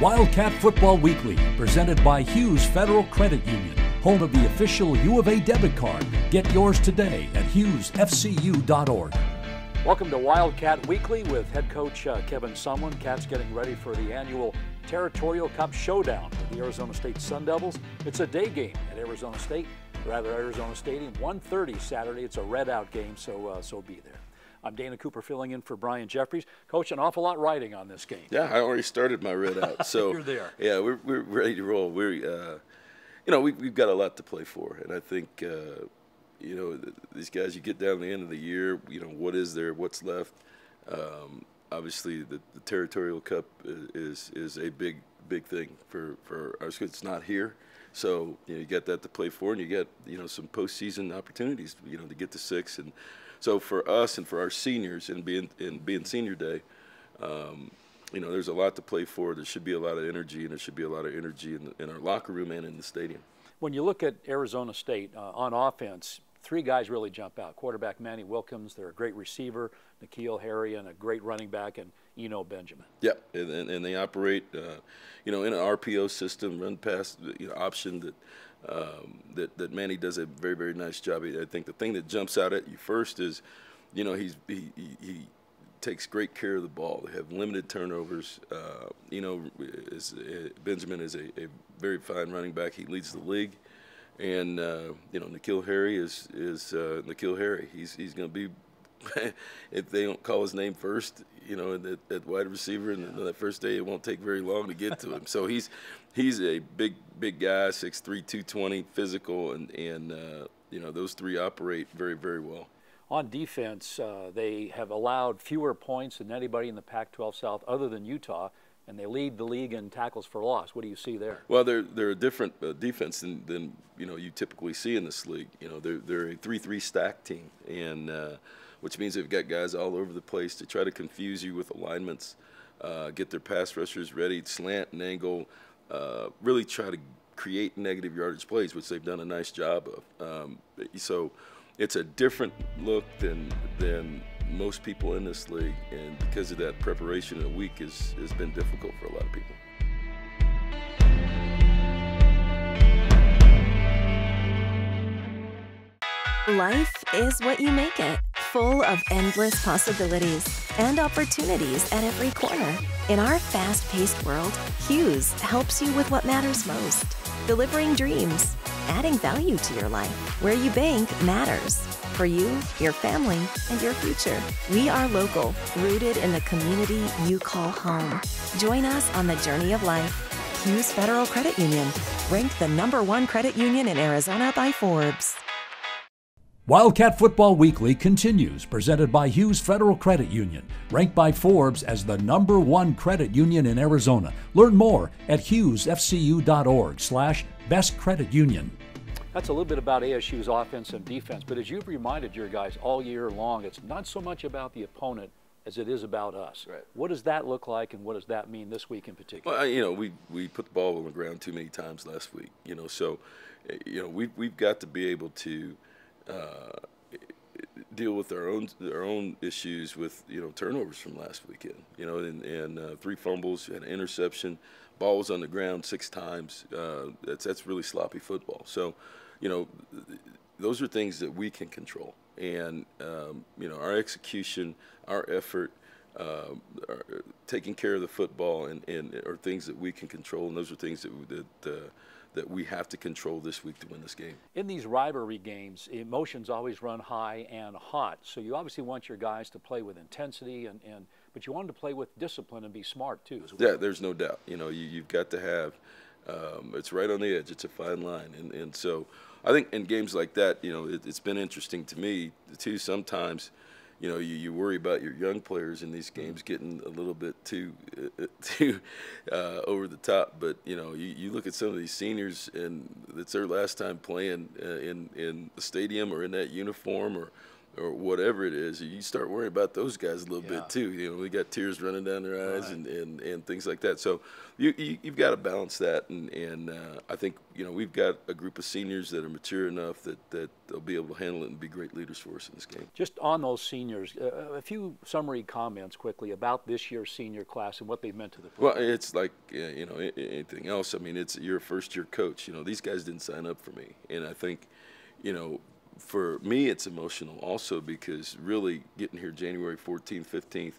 Wildcat Football Weekly, presented by Hughes Federal Credit Union, home of the official U of A debit card. Get yours today at hughesfcu.org. Welcome to Wildcat Weekly with head coach Kevin Sumlin. Cats getting ready for the annual Territorial Cup Showdown with the Arizona State Sun Devils. It's a day game at Arizona Stadium, 1:30 Saturday. It's a red-out game, so be there. I'm Dana Cooper filling in for Brian Jeffries. Coach, an awful lot riding on this game. Yeah, I already started my red out, so you're there. Yeah, we're ready to roll. We've got a lot to play for, and I think these guys. You get down to the end of the year, what is there, what's left. Obviously, the Territorial Cup is a big thing for our schools. It's not here, so you got that to play for, and you get some postseason opportunities to get to 6. And so for us and for our seniors and being senior day, there's a lot to play for. There should be a lot of energy, and there should be a lot of energy in our locker room and in the stadium. When you look at Arizona State on offense, 3 guys really jump out. Quarterback Manny Wilkins, they're a great receiver, N'Keal Harry, and a great running back, and Benjamin. Yeah, and they operate, in an RPO system, run pass option that Manny does a very, very nice job. I think the thing that jumps out at you first is, he takes great care of the ball. They have limited turnovers. Benjamin is a very fine running back. He leads the league. And N'Keal Harry is N'Keal Harry. He's going to be, if they don't call his name first, at wide receiver, and that first day it won't take very long to get to him. So he's a big guy, 6'3", 220, physical, and those 3 operate very, very well. On defense, they have allowed fewer points than anybody in the Pac-12 South, other than Utah. And they lead the league in tackles for loss. What do you see there? Well, they're a different defense than you typically see in this league. They're a 3-3 stack team, and which means they've got guys all over the place to try to confuse you with alignments, get their pass rushers ready, slant and angle, really try to create negative yardage plays, which they've done a nice job of. So it's a different look than most people in this league, and because of that, preparation in a week has been difficult for a lot of people. Life is what you make it, full of endless possibilities and opportunities at every corner. In our fast-paced world, Hughes helps you with what matters most, delivering dreams, adding value to your life. Where you bank matters. For you, your family, and your future. We are local, rooted in the community you call home. Join us on the journey of life. Hughes Federal Credit Union, ranked the #1 credit union in Arizona by Forbes. Wildcat Football Weekly continues, presented by Hughes Federal Credit Union, ranked by Forbes as the #1 credit union in Arizona. Learn more at hughesfcu.org/Best Credit Union. That's a little bit about ASU's offense and defense, but as you've reminded your guys all year long, it's not so much about the opponent as it is about us. Right. What does that look like, and what does that mean this week in particular? Well, we put the ball on the ground too many times last week. So we've got to be able to deal with our own issues with turnovers from last weekend. And 3 fumbles, an interception, ball was on the ground 6 times. That's really sloppy football. So. Those are things that we can control, and our execution, our effort, taking care of the football, and are things that we can control, and those are things that we have to control this week to win this game. In these rivalry games, emotions always run high and hot, so you obviously want your guys to play with intensity, but you want them to play with discipline and be smart too. As well. Yeah, there's no doubt. You've got to have. It's right on the edge. It's a fine line, and so I think in games like that, it's been interesting to me too. Sometimes, you worry about your young players in these games getting a little bit too over the top. But you look at some of these seniors, and it's their last time playing in the stadium or in that uniform, or or whatever it is, you start worrying about those guys a little bit too. You know, they got tears running down their eyes and things like that. So you've got to balance that, and I think, you know, we've got a group of seniors that are mature enough that they'll be able to handle it and be great leaders for us in this game. Just on those seniors, a few summary comments quickly about this year's senior class and what they've meant to the program. Well, it's like, you know, anything else. I mean, you're a first-year coach. You know, these guys didn't sign up for me, and I think, you know, for me, it's emotional also because really getting here January 14th, 15th,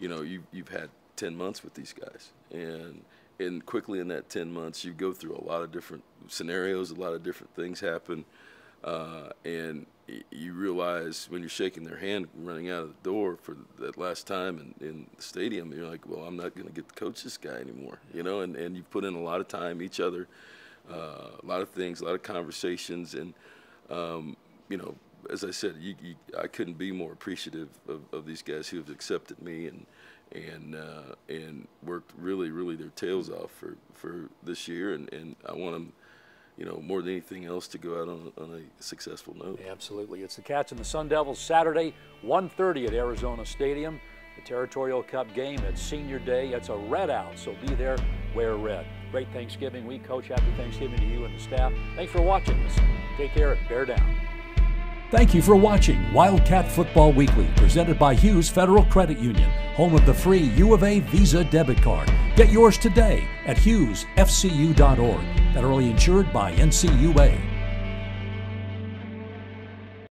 you know, you've had 10 months with these guys. And quickly in that 10 months, you go through a lot of different scenarios, a lot of different things happen. And you realize when you're shaking their hand running out of the door for that last time in the stadium, you're like, well, I'm not going to get to coach this guy anymore, you know, and you've put in a lot of time, each other, a lot of things, a lot of conversations. And, you know, as I said, I couldn't be more appreciative of these guys who have accepted me and worked really their tails off for this year. And I want them, you know, more than anything else, to go out on a successful note. Absolutely. It's the Cats and the Sun Devils Saturday, 1:30 at Arizona Stadium. The Territorial Cup game at Senior Day. It's a red out, so be there, wear red. Great Thanksgiving week, Coach. Happy Thanksgiving to you and the staff. Thanks for watching us. Take care and bear down. Thank you for watching Wildcat Football Weekly, presented by Hughes Federal Credit Union, home of the free U of A Visa debit card. Get yours today at hughesfcu.org. Federally insured by NCUA.